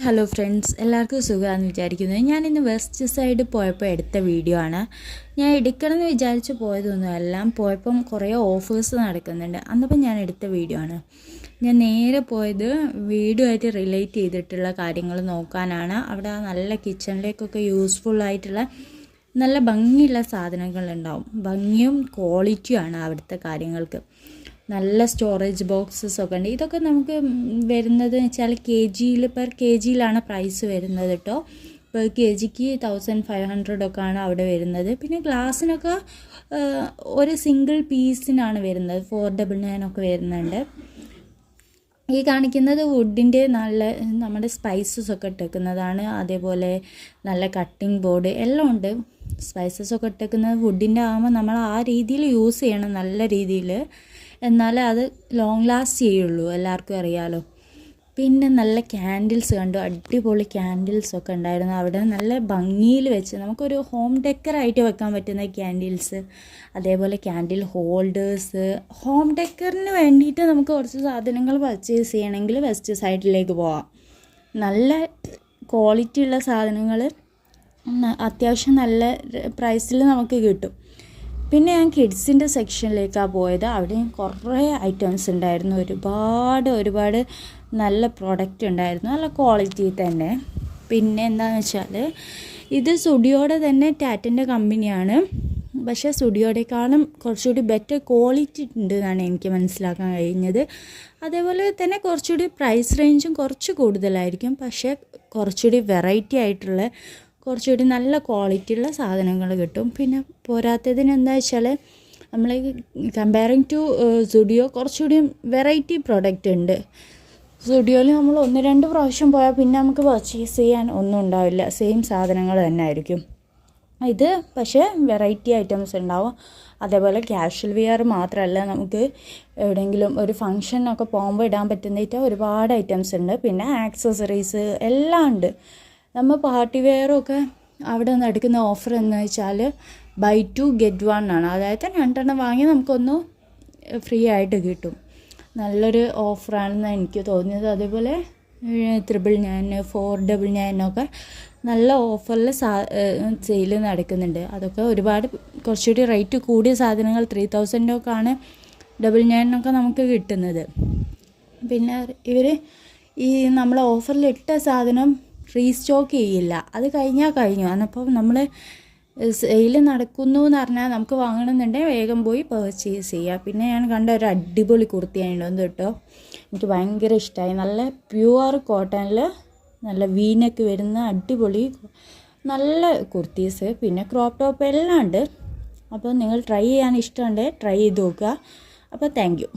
Hello friends, എല്ലാവർക്കും സുഖമാണെന്ന് വിചാരിക്കുന്നു. ഞാനിന്ന് വെസ്റ്റ് സൈഡ് പോയപ്പോൾ എടുത്ത വീഡിയോ ആണ്. ഞാൻ എടുക്കണമെന്ന് വിചാരിച്ച് പോയതൊന്നുമല്ല, പോയപ്പം കുറേ ഓഫേഴ്സ് നടക്കുന്നുണ്ട്, അന്നപ്പം ഞാൻ എടുത്ത വീഡിയോ ആണ്. ഞാൻ നേരെ പോയത് വീടുമായിട്ട് റിലേറ്റ് ചെയ്തിട്ടുള്ള കാര്യങ്ങൾ നോക്കാനാണ്. അവിടെ നല്ല കിച്ചണിലേക്കൊക്കെ യൂസ്ഫുള്ളായിട്ടുള്ള നല്ല ഭംഗിയുള്ള സാധനങ്ങളുണ്ടാവും. ഭംഗിയും ക്വാളിറ്റിയുമാണ് അവിടുത്തെ കാര്യങ്ങൾക്ക്. നല്ല സ്റ്റോറേജ് ബോക്സസ് ഒക്കെ ഉണ്ട്. ഇതൊക്കെ നമുക്ക് വരുന്നത് വെച്ചാൽ പെർ കെ ജിയിലാണ് പ്രൈസ് വരുന്നത് കേട്ടോ. പെർ കെ ജിക്ക് 1500 ഒക്കെയാണ് അവിടെ വരുന്നത്. പിന്നെ ഗ്ലാസ്സിനൊക്കെ ഒരു സിംഗിൾ പീസിനാണ് വരുന്നത് 499 ഒക്കെ വരുന്നുണ്ട്. ഈ കാണിക്കുന്നത് വുഡിൻ്റെ നല്ല നമ്മുടെ സ്പൈസസ് ഒക്കെ ഇട്ടേക്കുന്നതാണ്. അതേപോലെ നല്ല കട്ടിംഗ് ബോർഡ് എല്ലാം ഉണ്ട്. സ്പൈസസ് ഒക്കെ ഇട്ടേക്കുന്നത് വുഡിൻ്റെ ആകുമ്പോൾ നമ്മൾ ആ രീതിയിൽ യൂസ് ചെയ്യണം, നല്ല രീതിയിൽ, എന്നാലേ അത് ലോങ് ലാസ്റ്റ് ചെയ്യുള്ളൂ. എല്ലാവർക്കും അറിയാമല്ലോ. പിന്നെ നല്ല ക്യാൻഡിൽസ് കണ്ടു. അടിപൊളി ക്യാൻഡിൽസൊക്കെ ഉണ്ടായിരുന്നു അവിടെ. നല്ല ഭംഗിയിൽ വെച്ച് നമുക്കൊരു ഹോം ഡെക്കറായിട്ട് വെക്കാൻ പറ്റുന്ന ക്യാൻഡിൽസ്, അതേപോലെ ക്യാൻഡിൽ ഹോൾഡേഴ്സ്. ഹോം ഡെക്കറിന് വേണ്ടിയിട്ട് നമുക്ക് കുറച്ച് സാധനങ്ങൾ പർച്ചേസ് ചെയ്യണമെങ്കിൽ വെസ്റ്റ് സൈഡിലേക്ക് പോവാം. നല്ല ക്വാളിറ്റി ഉള്ള സാധനങ്ങൾ അത്യാവശ്യം നല്ല പ്രൈസിൽ നമുക്ക് കിട്ടും. പിന്നെ ഞാൻ കിഡ്സിൻ്റെ സെക്ഷനിലേക്കാണ് പോയത്. അവിടെയും കുറേ ഐറ്റംസ് ഉണ്ടായിരുന്നു. ഒരുപാട് നല്ല പ്രോഡക്റ്റ് ഉണ്ടായിരുന്നു, നല്ല ക്വാളിറ്റി തന്നെ. പിന്നെ എന്താണെന്ന് വെച്ചാൽ ഇത് സ്റ്റുഡിയോയുടെ തന്നെ ടാറ്റൻ്റെ കമ്പനിയാണ്. പക്ഷേ സ്റ്റുഡിയോയുടെക്കാളും കുറച്ചുകൂടി ബെറ്റർ ക്വാളിറ്റി ഉണ്ട് എന്നാണ് എനിക്ക് മനസ്സിലാക്കാൻ കഴിഞ്ഞത്. അതേപോലെ തന്നെ കുറച്ചുകൂടി പ്രൈസ് റേഞ്ചും കുറച്ച് കൂടുതലായിരിക്കും. പക്ഷേ കുറച്ചുകൂടി വെറൈറ്റി ആയിട്ടുള്ള കുറച്ചുകൂടി നല്ല ക്വാളിറ്റിയുള്ള സാധനങ്ങൾ കിട്ടും. പിന്നെ പോരാത്തതിന് എന്താ വെച്ചാൽ നമ്മൾ കമ്പയറിങ് ടു സ്റ്റുഡിയോ കുറച്ചുകൂടി വെറൈറ്റി പ്രോഡക്റ്റ് ഉണ്ട്. സ്റ്റുഡിയോയിൽ നമ്മൾ 1-2 പ്രാവശ്യം പോയാൽ പിന്നെ നമുക്ക് പർച്ചേസ് ചെയ്യാൻ ഒന്നും ഉണ്ടാവില്ല, സെയിം സാധനങ്ങൾ തന്നെ ആയിരിക്കും. ഇത് പക്ഷേ വെറൈറ്റി ഐറ്റംസ് ഉണ്ടാവും. അതേപോലെ ക്യാഷ്വൽ വെയർ മാത്രമല്ല, നമുക്ക് എവിടെയെങ്കിലും ഒരു ഫങ്ഷനൊക്കെ പോകുമ്പോൾ ഇടാൻ പറ്റുന്നതായിട്ട് ഒരുപാട് ഐറ്റംസ് ഉണ്ട്. പിന്നെ ആക്സസറീസ് എല്ലാം ഉണ്ട്. നമ്മൾ പാർട്ടി വെയറൊക്കെ അവിടെ നിന്ന് എടുക്കുന്ന ഓഫർ എന്ന് വെച്ചാൽ ബൈ 2 get 1 ആണ്. അതായത് 2 വാങ്ങി നമുക്കൊന്ന് ഫ്രീ ആയിട്ട് കിട്ടും. നല്ലൊരു ഓഫറാണെന്ന് എനിക്ക് തോന്നിയത്. അതേപോലെ 999, 499 ഒക്കെ നല്ല ഓഫറിൽ സെയിൽ നടക്കുന്നുണ്ട്. അതൊക്കെ കുറച്ചുകൂടി റേറ്റ് കൂടിയ സാധനങ്ങൾ 3000 ഒക്കെ ആണ് 999 നമുക്ക് കിട്ടുന്നത്. പിന്നെ ഇവർ ഈ നമ്മൾ ഓഫറിലിട്ട സാധനം റീസ്റ്റോക്ക് ചെയ്യില്ല. അത് കഴിഞ്ഞു. അപ്പോൾ നമ്മൾ സെയിൽ നടക്കുന്നു എന്ന് പറഞ്ഞാൽ നമുക്ക് വാങ്ങണമെന്നുണ്ടെങ്കിൽ വേഗം പോയി പർച്ചേസ് ചെയ്യുക. പിന്നെ ഞാൻ കണ്ട ഒരു അടിപൊളി കുർത്തിയായിരുന്നു കേട്ടോ. എനിക്ക് ഭയങ്കര ഇഷ്ടമായി. നല്ല പ്യുവർ കോട്ടണിൽ നല്ല വീനക്ക് വരുന്ന അടിപൊളി നല്ല കുർത്തീസ്, പിന്നെ ക്രോപ്പ് ടോപ്പ് എല്ലാം ഉണ്ട്. അപ്പോൾ നിങ്ങൾ ട്രൈ ചെയ്യാൻ ഇഷ്ടമുണ്ടെങ്കിൽ ട്രൈ ചെയ്ത് നോക്കുക. അപ്പോൾ താങ്ക് യു.